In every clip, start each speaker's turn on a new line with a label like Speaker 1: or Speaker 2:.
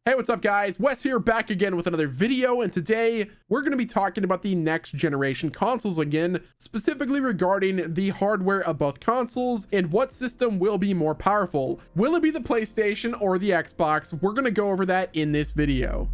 Speaker 1: Hey, what's up guys? Wes here, back again with another video, and today we're going to be talking about the next generation consoles again, specifically regarding the hardware of both consoles and what system will be more powerful. Will it be the PlayStation or the Xbox? We're going to go over that in this video.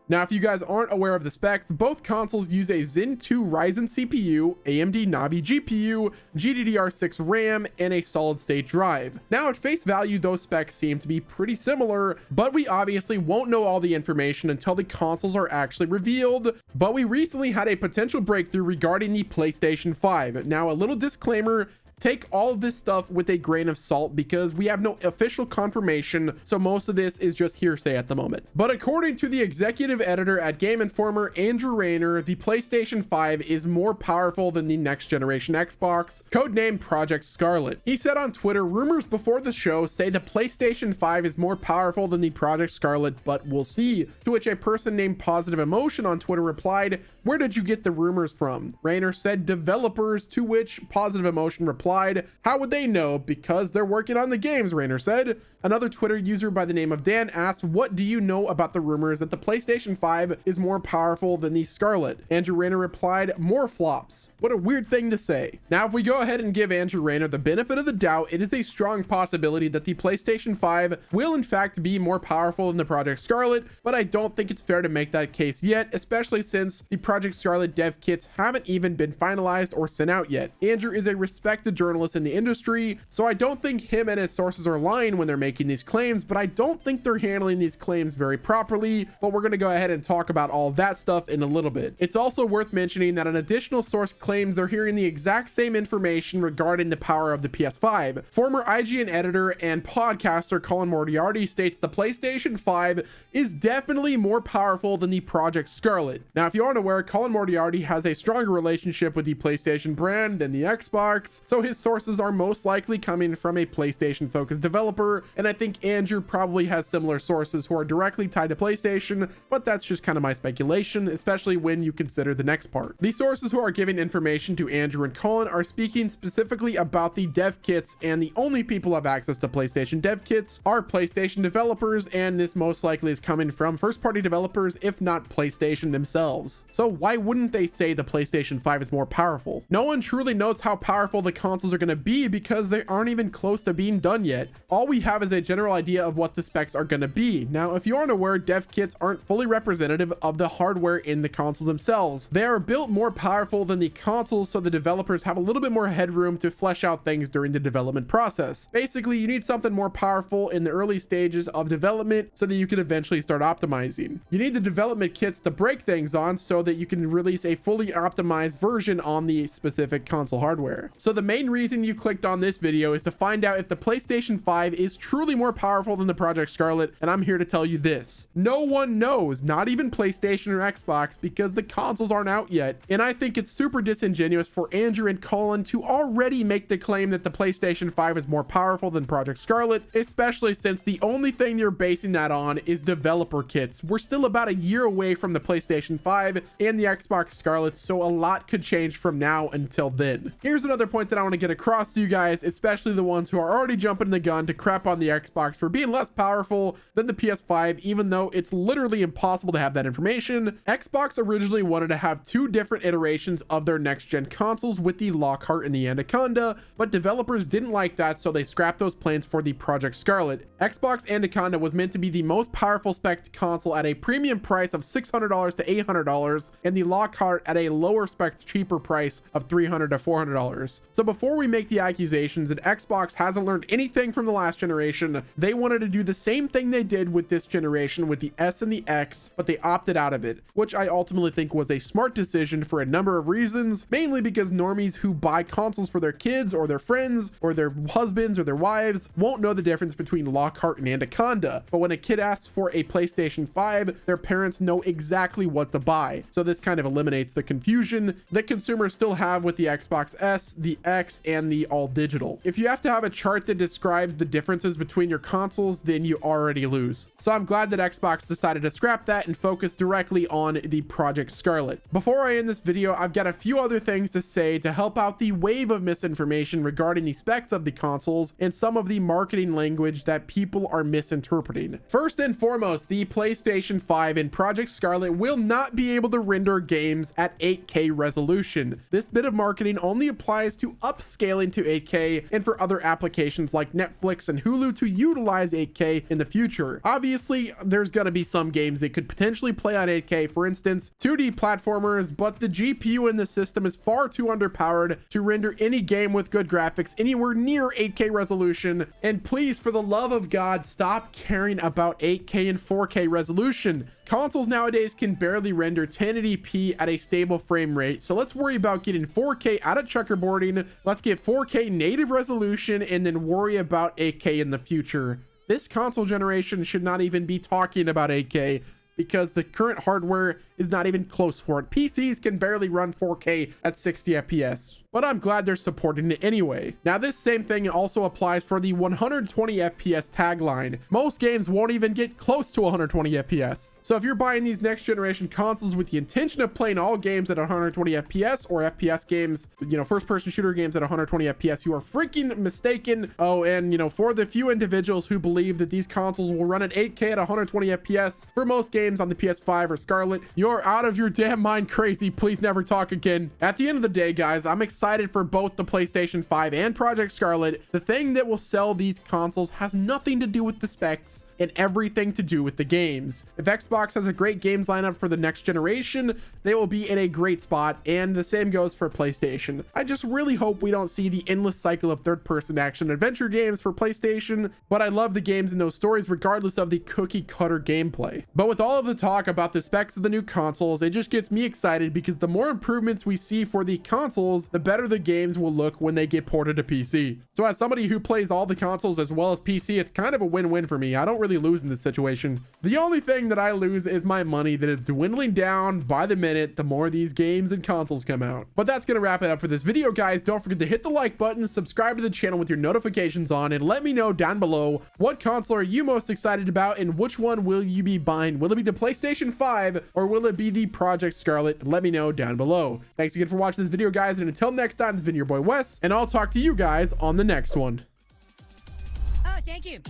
Speaker 1: Now, if you guys aren't aware of the specs, both consoles use a Zen 2 Ryzen CPU, AMD Navi GPU, GDDR6 RAM, and a solid-state drive. Now, at face value, those specs seem to be pretty similar, but we obviously won't know all the information until the consoles are actually revealed. But we recently had a potential breakthrough regarding the PlayStation 5. Now, a little disclaimer: take all of this stuff with a grain of salt because we have no official confirmation, so most of this is just hearsay at the moment. But according to the executive editor at Game Informer, Andrew Rayner, the PlayStation 5 is more powerful than the next generation Xbox, codenamed Project Scarlett. He said on Twitter, rumors before the show say the PlayStation 5 is more powerful than the Project Scarlett, but we'll see. To which a person named Positive Emotion on Twitter replied, "Where did you get the rumors from?" Rayner said developers, to which Positive Emotion replied, "How would they know? Because they're working on the games," Rayner said. Another Twitter user by the name of Dan asked, "What do you know about the rumors that the PlayStation 5 is more powerful than the Scarlett?" Andrew Rayner replied, "More flops." What a weird thing to say. Now, if we go ahead and give Andrew Rayner the benefit of the doubt, it is a strong possibility that the PlayStation 5 will in fact be more powerful than the Project Scarlett, but I don't think it's fair to make that case yet, especially since the Project Scarlett dev kits haven't even been finalized or sent out yet. Andrew is a respected journalist in the industry, so I don't think him and his sources are lying when they're making these claims, but I don't think they're handling these claims very properly. But we're going to go ahead and talk about all that stuff in a little bit. It's also worth mentioning that an additional source claims they're hearing the exact same information regarding the power of the PS5. Former IGN editor and podcaster Colin Moriarty states the PlayStation 5 is definitely more powerful than the Project Scarlett. Now, if you aren't aware, Colin Moriarty has a stronger relationship with the PlayStation brand than the Xbox, so his sources are most likely coming from a PlayStation focused developer, and I think Andrew probably has similar sources who are directly tied to PlayStation, but that's just kind of my speculation, especially when you consider the next part. The sources who are giving information to Andrew and Colin are speaking specifically about the dev kits, and the only people who have access to PlayStation dev kits are PlayStation developers, and this most likely is coming from first-party developers, if not PlayStation themselves. So why wouldn't they say the PlayStation 5 is more powerful? No one truly knows how powerful the consoles are going to be because they aren't even close to being done yet. All we have is a general idea of what the specs are going to be. Now, if you aren't aware, dev kits aren't fully representative of the hardware in the consoles themselves. They are built more powerful than the consoles, so the developers have a little bit more headroom to flesh out things during the development process. Basically, you need something more powerful in the early stages of development so that you can eventually start optimizing. You need the development kits to break things on so that you can release a fully optimized version on the specific console hardware. So the main reason you clicked on this video is to find out if the PlayStation 5 is truly more powerful than the Project Scarlett, and I'm here to tell you this: no one knows, not even PlayStation or Xbox, because the consoles aren't out yet. And I think it's super disingenuous for Andrew and Colin to already make the claim that the PlayStation 5 is more powerful than Project Scarlett, especially since the only thing you're basing that on is developer kits. We're still about a year away from the PlayStation 5 and the Xbox Scarlett, so a lot could change from now until then. Here's another point that I want to get across to you guys, especially the ones who are already jumping the gun to crap on the Xbox for being less powerful than the PS5, even though it's literally impossible to have that information. Xbox originally wanted to have two different iterations of their next gen consoles with the Lockhart and the Anaconda, but developers didn't like that, so they scrapped those plans for the Project Scarlett. Xbox Anaconda was meant to be the most powerful spec console at a premium price of $600 to $800, and the Lockhart at a lower spec cheaper price of $300 to $400. So before we make the accusations that Xbox hasn't learned anything from the last generation, they wanted to do the same thing they did with this generation with the S and the X, but they opted out of it, which I ultimately think was a smart decision for a number of reasons, mainly because normies who buy consoles for their kids or their friends or their husbands or their wives won't know the difference between Lockhart and Anaconda, but when a kid asks for a PlayStation 5, their parents know exactly what to buy. So this kind of eliminates the confusion that consumers still have with the Xbox S, the X, graphics and the all digital. If you have to have a chart that describes the differences between your consoles, then you already lose. So I'm glad that Xbox decided to scrap that and focus directly on the Project Scarlett. Before I end this video, I've got a few other things to say to help out the wave of misinformation regarding the specs of the consoles and some of the marketing language that people are misinterpreting. First and foremost, the PlayStation 5 and Project Scarlett will not be able to render games at 8K resolution. This bit of marketing only applies to upscaling to 8K and for other applications like Netflix and Hulu to utilize 8K in the future. Obviously, there's gonna be some games that could potentially play on 8K, for instance, 2D platformers, but the GPU in the system is far too underpowered to render any game with good graphics anywhere near 8K resolution. And please, for the love of God, stop caring about 8K and 4K resolution. Consoles nowadays can barely render 1080p at a stable frame rate, so let's worry about getting 4K out of checkerboarding. Let's get 4K native resolution and then worry about 8K in the future. This console generation should not even be talking about 8K because the current hardware is not even close for it. PCs can barely run 4K at 60 FPS. But I'm glad they're supporting it anyway. Now, this same thing also applies for the 120 FPS tagline. Most games won't even get close to 120 FPS. So if you're buying these next generation consoles with the intention of playing all games at 120 FPS or FPS games, you know, first person shooter games at 120 FPS, you are freaking mistaken. Oh, and you know, for the few individuals who believe that these consoles will run at 8K at 120 FPS for most games on the PS5 or Scarlett, you're out of your damn mind crazy. Please never talk again. At the end of the day, guys, I'm excited for both the PlayStation 5 and Project Scarlett. The thing that will sell these consoles has nothing to do with the specs and everything to do with the games. If Xbox has a great games lineup for the next generation, they will be in a great spot, and the same goes for PlayStation. I just really hope we don't see the endless cycle of third-person action adventure games for PlayStation, but I love the games in those stories regardless of the cookie-cutter gameplay. But with all of the talk about the specs of the new consoles, it just gets me excited because the more improvements we see for the consoles, the better the games will look when they get ported to PC. So as somebody who plays all the consoles as well as PC, it's kind of a win-win for me. I don't really lose in this situation. The only thing that I lose is my money that is dwindling down by the minute the more these games and consoles come out. But that's gonna wrap it up for this video, guys. Don't forget to hit the like button, subscribe to the channel with your notifications on, and let me know down below what console are you most excited about and which one will you be buying. Will it be the PlayStation 5 or will it be the Project Scarlett? Let me know down below. Thanks again for watching this video, guys, and until next time, this has been your boy Wes, and I'll talk to you guys on the next one.
Speaker 2: Oh, thank you.